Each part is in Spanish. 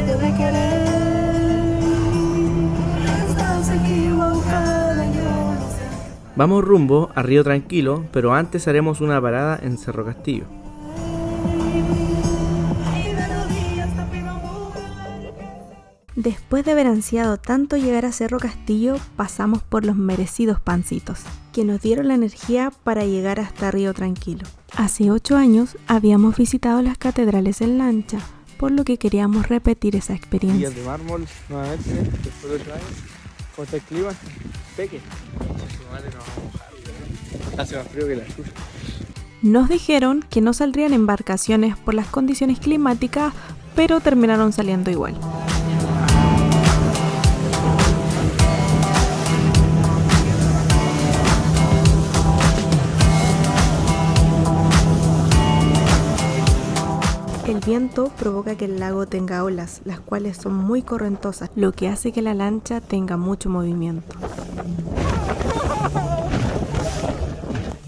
debe querer. Estás equivocada, yo no sé. Vamos rumbo a Río Tranquilo, pero antes haremos una parada en Cerro Castillo. Después de haber ansiado tanto llegar a Cerro Castillo, pasamos por los merecidos pancitos, que nos dieron la energía para llegar hasta Río Tranquilo. Hace 8 años habíamos visitado las catedrales en lancha, por lo que queríamos repetir esa experiencia. Días de mármol, nuevamente, después de 8 años. ¿Cómo está el clima? Peque. Hace más frío que la chucha. Nos dijeron que no saldrían embarcaciones por las condiciones climáticas, pero terminaron saliendo igual. El viento provoca que el lago tenga olas, las cuales son muy correntosas, lo que hace que la lancha tenga mucho movimiento.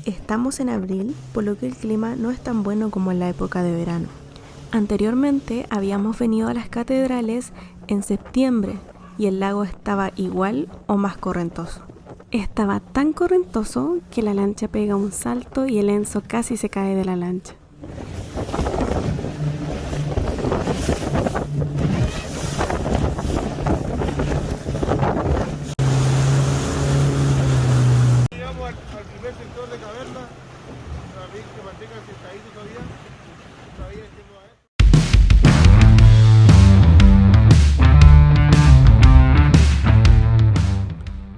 Estamos en abril, por lo que el clima no es tan bueno como en la época de verano. Anteriormente habíamos venido a las catedrales en septiembre y el lago estaba igual o más correntoso. Estaba tan correntoso que la lancha pega un salto y el Enzo casi se cae de la lancha. Al primer sector de caverna, para que mantengan sentadito todavía entiendo a esto.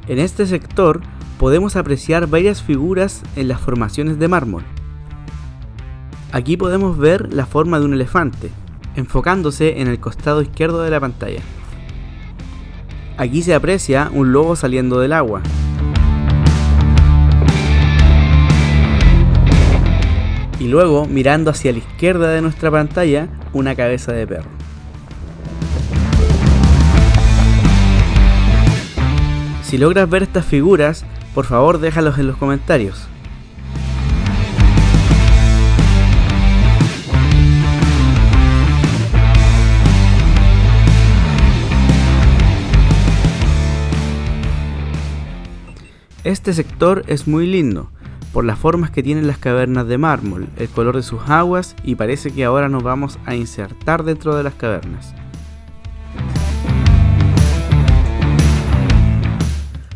En este sector podemos apreciar varias figuras en las formaciones de mármol. Aquí podemos ver la forma de un elefante, enfocándose en el costado izquierdo de la pantalla. Aquí se aprecia un lobo saliendo del agua. Y luego, mirando hacia la izquierda de nuestra pantalla, una cabeza de perro. Si logras ver estas figuras, por favor déjalos en los comentarios. Este sector es muy lindo, por las formas que tienen las cavernas de mármol, el color de sus aguas, y parece que ahora nos vamos a insertar dentro de las cavernas.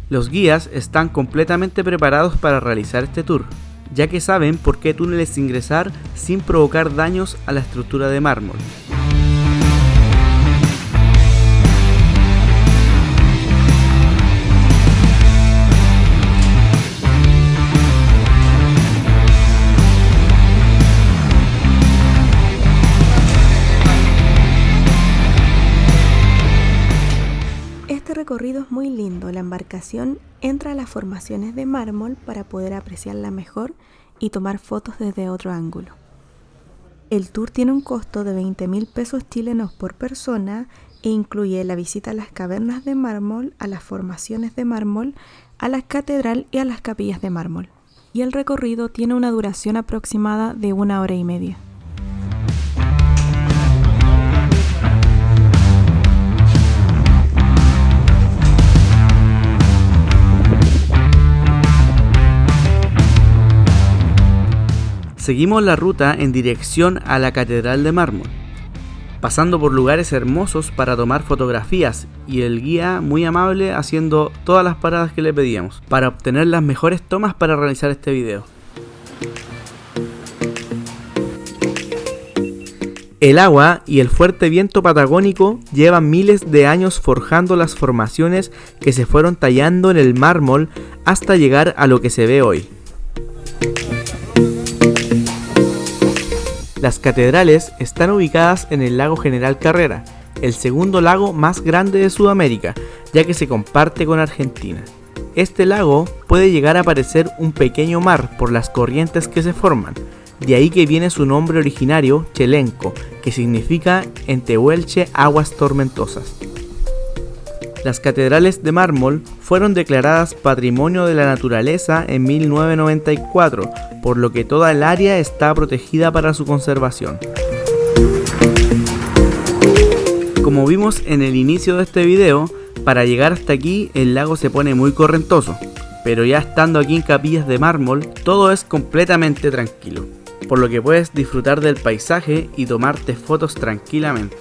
Los guías están completamente preparados para realizar este tour, ya que saben por qué túneles ingresar sin provocar daños a la estructura de mármol. Este recorrido es muy lindo, la embarcación entra a las formaciones de mármol para poder apreciarla mejor y tomar fotos desde otro ángulo. El tour tiene un costo de 20.000 pesos chilenos por persona e incluye la visita a las cavernas de mármol, a las formaciones de mármol, a la catedral y a las capillas de mármol. Y el recorrido tiene una duración aproximada de 1 hora y media. Seguimos la ruta en dirección a la Catedral de Mármol, pasando por lugares hermosos para tomar fotografías y el guía muy amable haciendo todas las paradas que le pedíamos para obtener las mejores tomas para realizar este video. El agua y el fuerte viento patagónico llevan miles de años forjando las formaciones que se fueron tallando en el mármol hasta llegar a lo que se ve hoy. Las catedrales están ubicadas en el lago General Carrera, el segundo lago más grande de Sudamérica, ya que se comparte con Argentina. Este lago puede llegar a parecer un pequeño mar por las corrientes que se forman, de ahí que viene su nombre originario, Chelenco, que significa en tehuelche aguas tormentosas. Las catedrales de mármol fueron declaradas Patrimonio de la Naturaleza en 1994, por lo que toda el área está protegida para su conservación. Como Como vimos en el inicio de este video, para llegar hasta aquí el lago se pone muy correntoso, pero ya estando aquí en Capillas de Mármol todo es completamente tranquilo, por lo que puedes disfrutar del paisaje y tomarte fotos tranquilamente.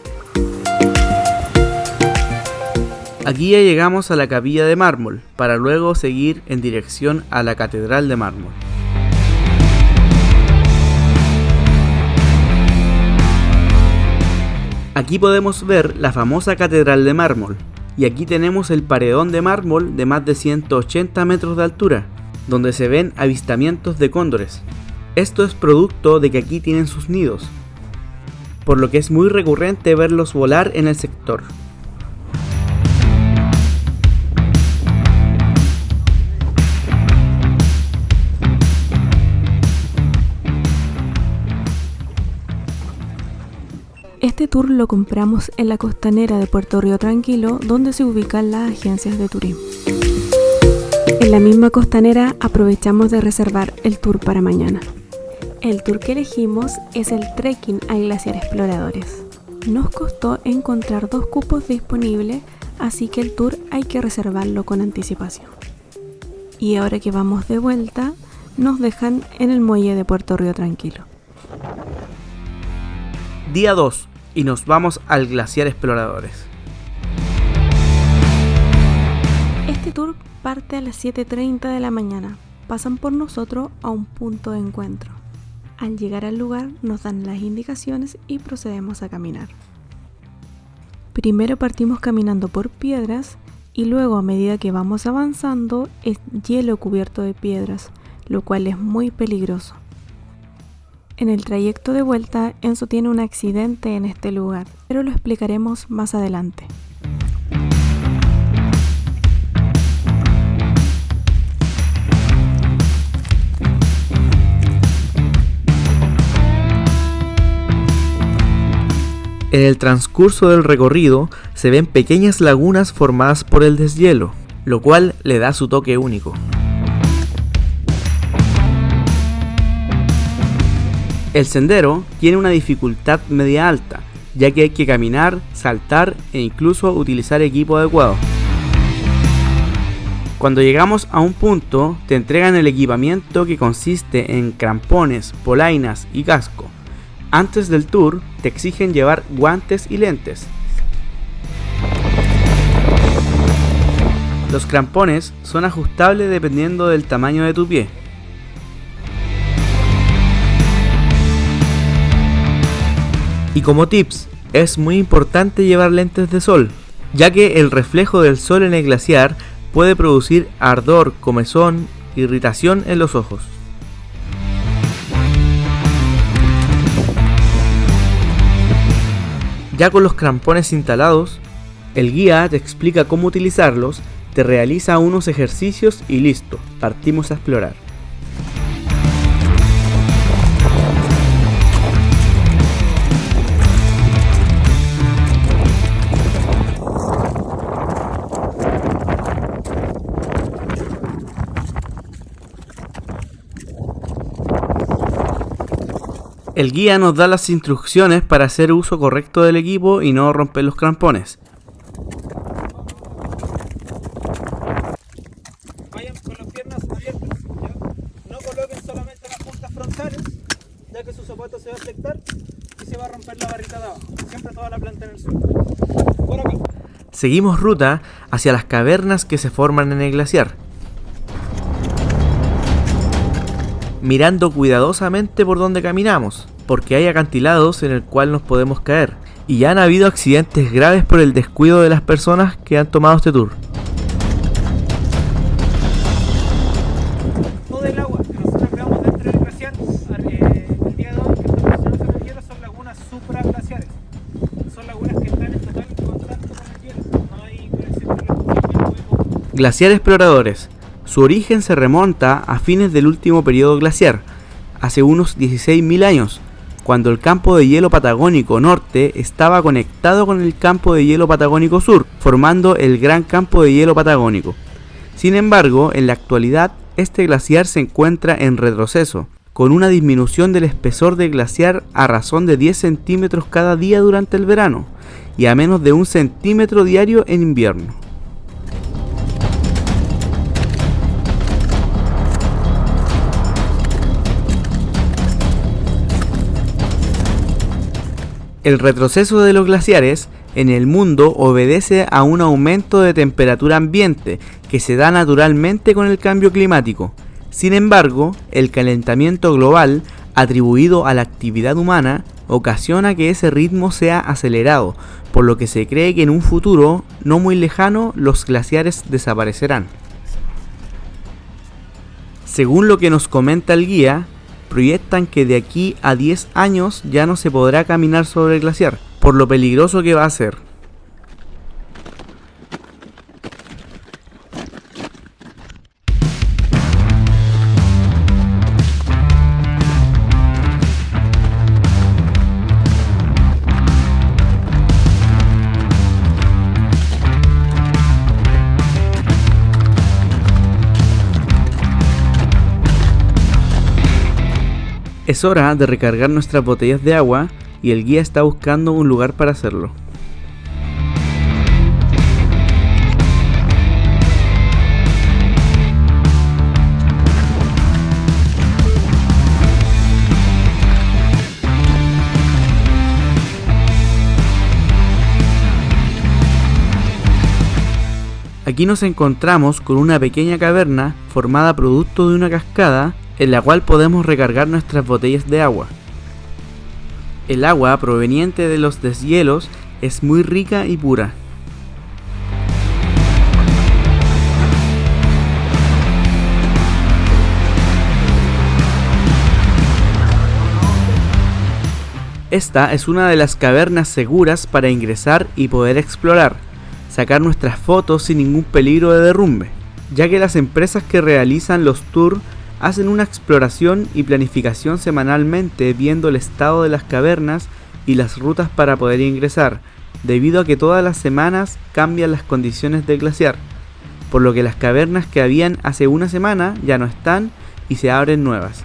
Aquí ya llegamos a la Capilla de Mármol, para luego seguir en dirección a la Catedral de Mármol. Aquí podemos ver la famosa Catedral de Mármol, y aquí tenemos el paredón de mármol de más de 180 metros de altura, donde se ven avistamientos de cóndores. Esto es producto de que aquí tienen sus nidos, por lo que es muy recurrente verlos volar en el sector. Este tour lo compramos en la costanera de Puerto Río Tranquilo, donde se ubican las agencias de turismo. En la misma costanera aprovechamos de reservar el tour para mañana. El tour que elegimos es el trekking a Glaciar Exploradores. Nos costó encontrar 2 cupos disponibles, así que el tour hay que reservarlo con anticipación. Y ahora que vamos de vuelta, nos dejan en el muelle de Puerto Río Tranquilo. Día 2. Y nos vamos al Glaciar Exploradores. Este tour parte a las 7:30 de la mañana. Pasan por nosotros a un punto de encuentro. Al llegar al lugar nos dan las indicaciones y procedemos a caminar. Primero partimos caminando por piedras y luego, a medida que vamos avanzando, es hielo cubierto de piedras, lo cual es muy peligroso. En el trayecto de vuelta, Enzo tiene un accidente en este lugar, pero lo explicaremos más adelante. En el transcurso del recorrido se ven pequeñas lagunas formadas por el deshielo, lo cual le da su toque único. El sendero tiene una dificultad media alta, ya que hay que caminar, saltar e incluso utilizar equipo adecuado. Cuando llegamos a un punto, te entregan el equipamiento que consiste en crampones, polainas y casco. Antes del tour, te exigen llevar guantes y lentes. Los crampones son ajustables dependiendo del tamaño de tu pie. Y como tips, es muy importante llevar lentes de sol, ya que el reflejo del sol en el glaciar puede producir ardor, comezón, irritación en los ojos. Ya con los crampones instalados, el guía te explica cómo utilizarlos, te realiza unos ejercicios y listo, partimos a explorar. El guía nos da las instrucciones para hacer uso correcto del equipo y no romper los crampones. Vayan con las piernas abiertas, ¿ya? No coloquen solamente las puntas frontales, ya que su zapato se va a afectar y se va a romper la barrita de abajo. Siempre toda la planta en el suelo. Por aquí. Seguimos ruta hacia las cavernas que se forman en el glaciar, mirando cuidadosamente por donde caminamos, porque hay acantilados en el cual nos podemos caer, y ya han habido accidentes graves por el descuido de las personas que han tomado este tour. Todo el agua que nosotros creamos dentro del glaciar, el día de hoy que estamos haciendo el hielo, son lagunas supraglaciares. Son lagunas que están en total contacto con el hielo. No hay conexión con el hielo. Glaciar Exploradores. Su origen se remonta a fines del último periodo glaciar, hace unos 16.000 años, cuando el campo de hielo patagónico norte estaba conectado con el campo de hielo patagónico sur, formando el gran campo de hielo patagónico. Sin embargo, en la actualidad, este glaciar se encuentra en retroceso, con una disminución del espesor del glaciar a razón de 10 centímetros cada día durante el verano, y a menos de 1 centímetro diario en invierno. El retroceso de los glaciares en el mundo obedece a un aumento de temperatura ambiente que se da naturalmente con el cambio climático. Sin embargo, el calentamiento global, atribuido a la actividad humana, ocasiona que ese ritmo sea acelerado, por lo que se cree que en un futuro no muy lejano los glaciares desaparecerán. Según lo que nos comenta el guía, proyectan que de aquí a 10 años ya no se podrá caminar sobre el glaciar, por lo peligroso que va a ser. Es hora de recargar nuestras botellas de agua y el guía está buscando un lugar para hacerlo. Aquí nos encontramos con una pequeña caverna formada producto de una cascada en la cual podemos recargar nuestras botellas de agua. El agua proveniente de los deshielos es muy rica y pura. Esta es una de las cavernas seguras para ingresar y poder explorar, sacar nuestras fotos sin ningún peligro de derrumbe, ya que las empresas que realizan los tours hacen una exploración y planificación semanalmente viendo el estado de las cavernas y las rutas para poder ingresar, debido a que todas las semanas cambian las condiciones del glaciar, por lo que las cavernas que habían hace una semana ya no están y se abren nuevas.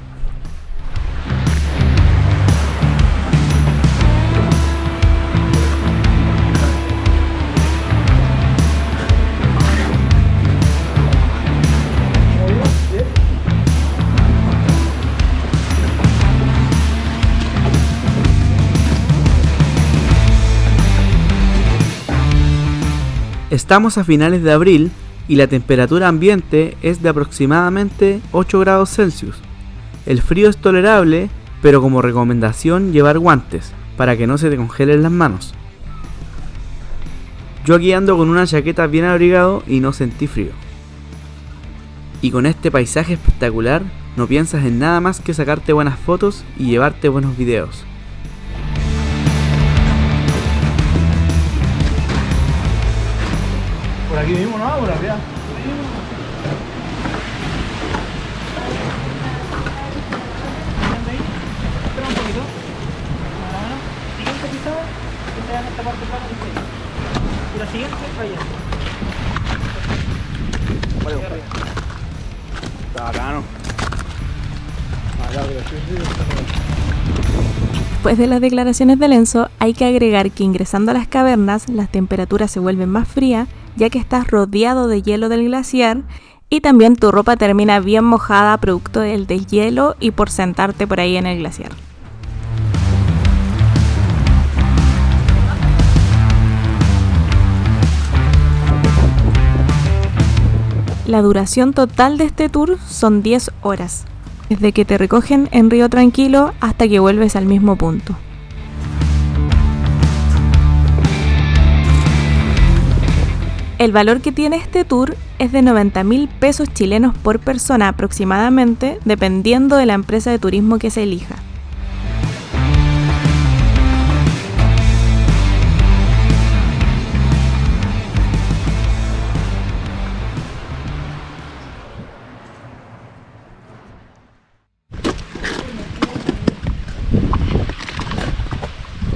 Estamos a finales de abril y la temperatura ambiente es de aproximadamente 8 grados Celsius. El frío es tolerable, pero como recomendación llevar guantes para que no se te congelen las manos. Yo aquí ando con una chaqueta bien abrigado y no sentí frío. Y con este paisaje espectacular no piensas en nada más que sacarte buenas fotos y llevarte buenos videos. Por aquí mismo, ¿no? Por allá. Espera un poquito. Siguiente pisada, que se haga esta parte plana que está ahí. Y la siguiente, allá. Vale, está bacano. Después de las declaraciones de Lenzo, hay que agregar que ingresando a las cavernas, las temperaturas se vuelven más frías, ya que estás rodeado de hielo del glaciar, y también tu ropa termina bien mojada producto del deshielo y por sentarte por ahí en el glaciar. La duración total de este tour son 10 horas, desde que te recogen en Río Tranquilo hasta que vuelves al mismo punto. El valor que tiene este tour es de 90.000 pesos chilenos por persona aproximadamente, dependiendo de la empresa de turismo que se elija.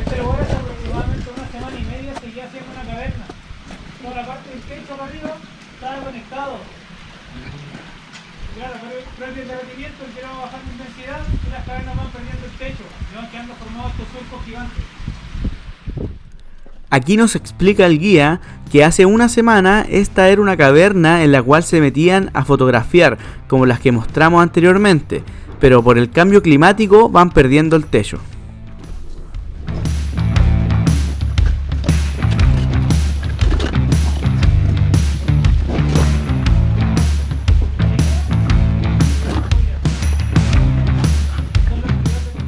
Este lugar es aproximadamente una semana y media seguía haciendo una caverna. Toda la parte del techo para arriba estaba conectado. Claro, pero el derretimiento empieza a bajar de intensidad y las cavernas van perdiendo el techo y van quedando formados estos surcos gigantes. Aquí nos explica el guía que hace una semana esta era una caverna en la cual se metían a fotografiar, como las que mostramos anteriormente, pero por el cambio climático van perdiendo el techo.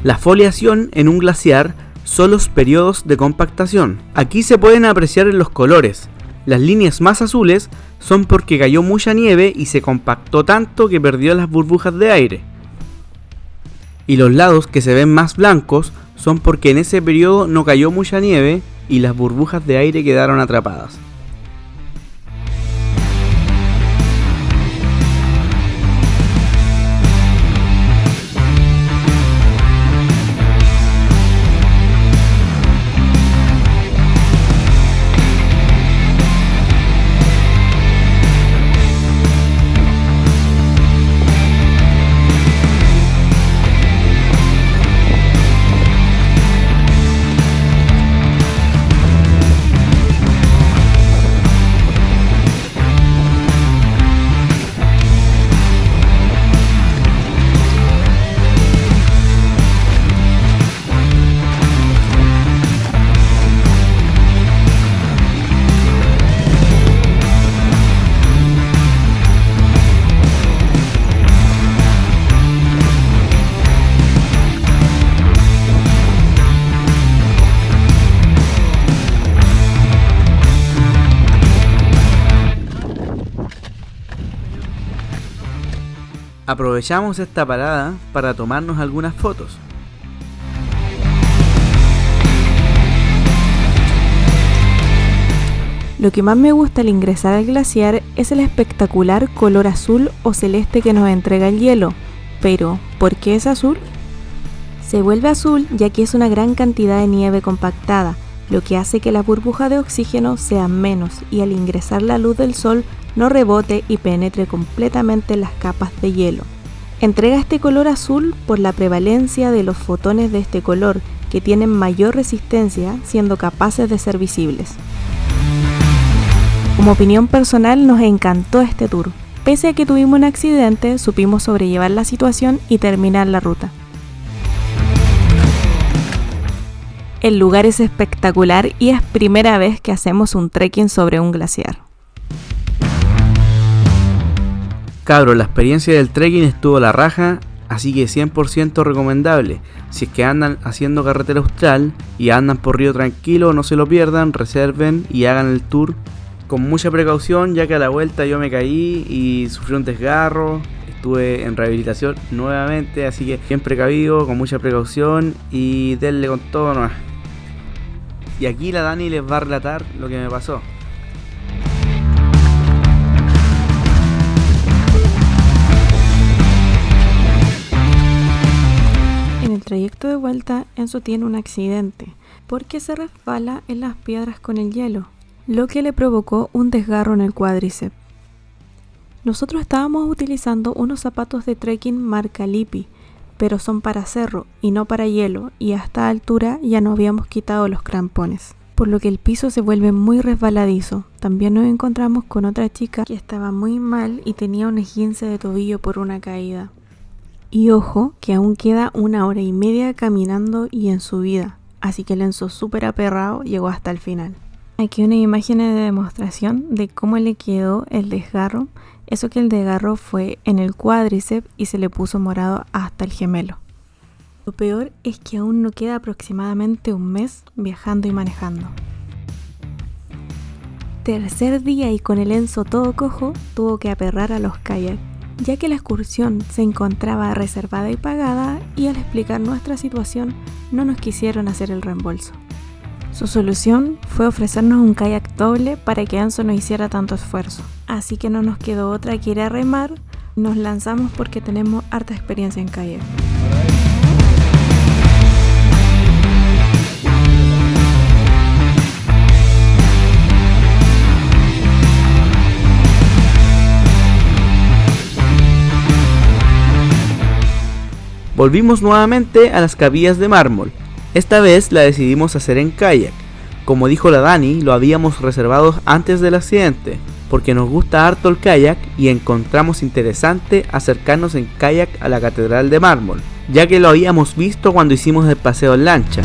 La foliación en un glaciar son los periodos de compactación. Aquí se pueden apreciar en los colores. Las líneas más azules son porque cayó mucha nieve y se compactó tanto que perdió las burbujas de aire. Y los lados que se ven más blancos son porque en ese periodo no cayó mucha nieve y las burbujas de aire quedaron atrapadas. Aprovechamos esta parada para tomarnos algunas fotos. Lo que más me gusta al ingresar al glaciar es el espectacular color azul o celeste que nos entrega el hielo. Pero, ¿por qué es azul? Se vuelve azul ya que es una gran cantidad de nieve compactada, lo que hace que la burbuja de oxígeno sea menos y al ingresar la luz del sol no rebote y penetre completamente en las capas de hielo. Entrega este color azul por la prevalencia de los fotones de este color, que tienen mayor resistencia, siendo capaces de ser visibles. Como opinión personal, nos encantó este tour. Pese a que tuvimos un accidente, supimos sobrellevar la situación y terminar la ruta. El lugar es espectacular y es primera vez que hacemos un trekking sobre un glaciar. Cabros, la experiencia del trekking estuvo a la raja, así que 100% recomendable. Si es que andan haciendo carretera austral y andan por río tranquilo, no se lo pierdan, reserven y hagan el tour con mucha precaución, ya que a la vuelta yo me caí y sufrí un desgarro. Estuve en rehabilitación nuevamente, así que bien precavido, con mucha precaución y denle con todo nomás. Y aquí la Dani les va a relatar lo que me pasó. En el trayecto de vuelta, Enzo tiene un accidente porque se resbala en las piedras con el hielo, lo que le provocó un desgarro en el cuádriceps. Nosotros estábamos utilizando unos zapatos de trekking marca Lippi, pero son para cerro y no para hielo, y a esta altura ya no habíamos quitado los crampones, por lo que el piso se vuelve muy resbaladizo. También nos encontramos con otra chica que estaba muy mal y tenía un esguince de tobillo por una caída. Y ojo, que aún queda 1 hora y media caminando y en subida, así que el Enzo súper aperrado llegó hasta el final. Aquí unas imágenes de demostración de cómo le quedó el desgarro. Eso que el desgarro fue en el cuádriceps y se le puso morado hasta el gemelo. Lo peor es que aún no queda aproximadamente un mes viajando y manejando. Tercer día y con el Enzo todo cojo, tuvo que aperrar a los kayaks, ya que la excursión se encontraba reservada y pagada, y al explicar nuestra situación no nos quisieron hacer el reembolso. Su solución fue ofrecernos un kayak doble para que Enzo no hiciera tanto esfuerzo. Así que no nos quedó otra que ir a remar. Nos lanzamos porque tenemos harta experiencia en kayak. Volvimos nuevamente a las capillas de mármol. Esta vez la decidimos hacer en kayak. Como dijo la Dani, lo habíamos reservado antes del accidente, porque nos gusta harto el kayak y encontramos interesante acercarnos en kayak a la Catedral de Mármol, ya que lo habíamos visto cuando hicimos el paseo en lancha.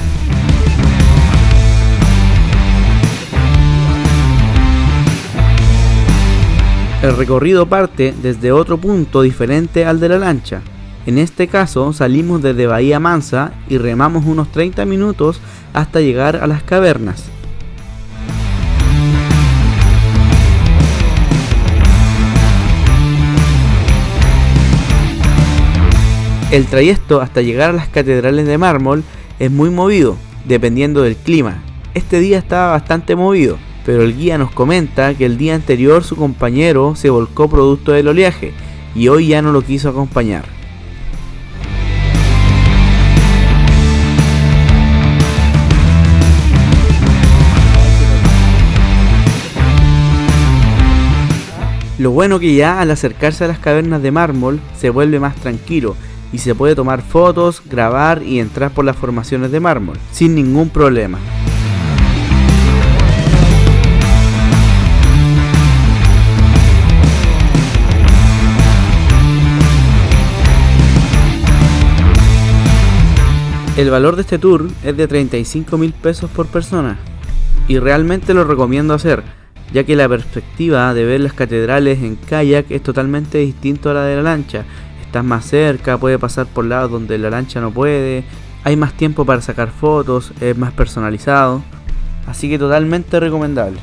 El recorrido parte desde otro punto diferente al de la lancha. En este caso salimos desde Bahía Mansa y remamos unos 30 minutos hasta llegar a las cavernas. El trayecto hasta llegar a las catedrales de mármol es muy movido, dependiendo del clima. Este día estaba bastante movido, pero el guía nos comenta que el día anterior su compañero se volcó producto del oleaje y hoy ya no lo quiso acompañar. Lo bueno que ya al acercarse a las cavernas de mármol se vuelve más tranquilo y se puede tomar fotos, grabar y entrar por las formaciones de mármol sin ningún problema. El valor de este tour es de 35.000 pesos por persona y realmente lo recomiendo hacer, ya que la perspectiva de ver las catedrales en kayak es totalmente distinto a la de la lancha. Estás más cerca, puede pasar por lados donde la lancha no puede, hay más tiempo para sacar fotos, es más personalizado, así que totalmente recomendable.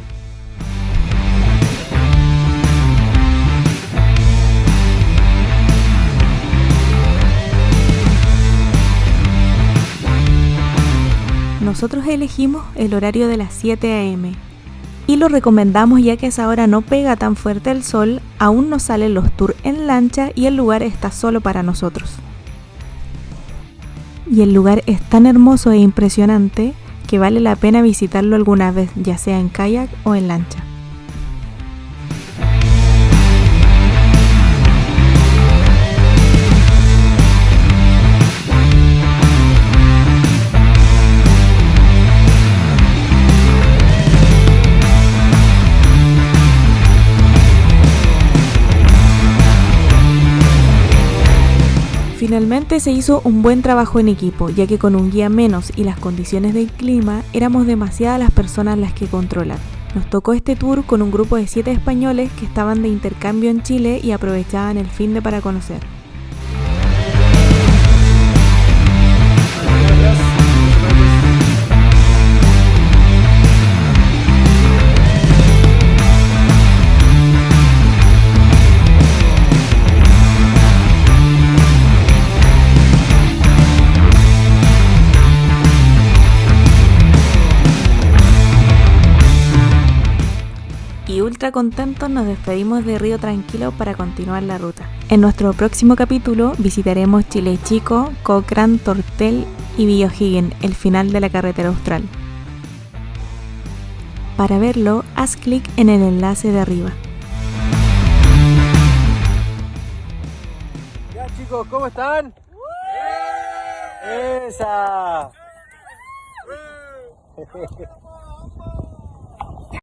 Nosotros elegimos el horario de las 7 a.m. y lo recomendamos ya que a esa hora no pega tan fuerte el sol, aún no salen los tours en lancha y el lugar está solo para nosotros. Y el lugar es tan hermoso e impresionante que vale la pena visitarlo alguna vez, ya sea en kayak o en lancha. Finalmente se hizo un buen trabajo en equipo, ya que con un guía menos y las condiciones del clima, éramos demasiadas las personas las que controlan. Nos tocó este tour con un grupo de 7 españoles que estaban de intercambio en Chile y aprovechaban el finde para conocer. Y ultra contentos nos despedimos de Río Tranquilo para continuar la ruta. En nuestro próximo capítulo visitaremos Chile Chico, Cochrane, Tortel y Villa O'Higgins, el final de la carretera austral. Para verlo, haz clic en el enlace de arriba. Ya chicos, ¿cómo están? ¡Esa!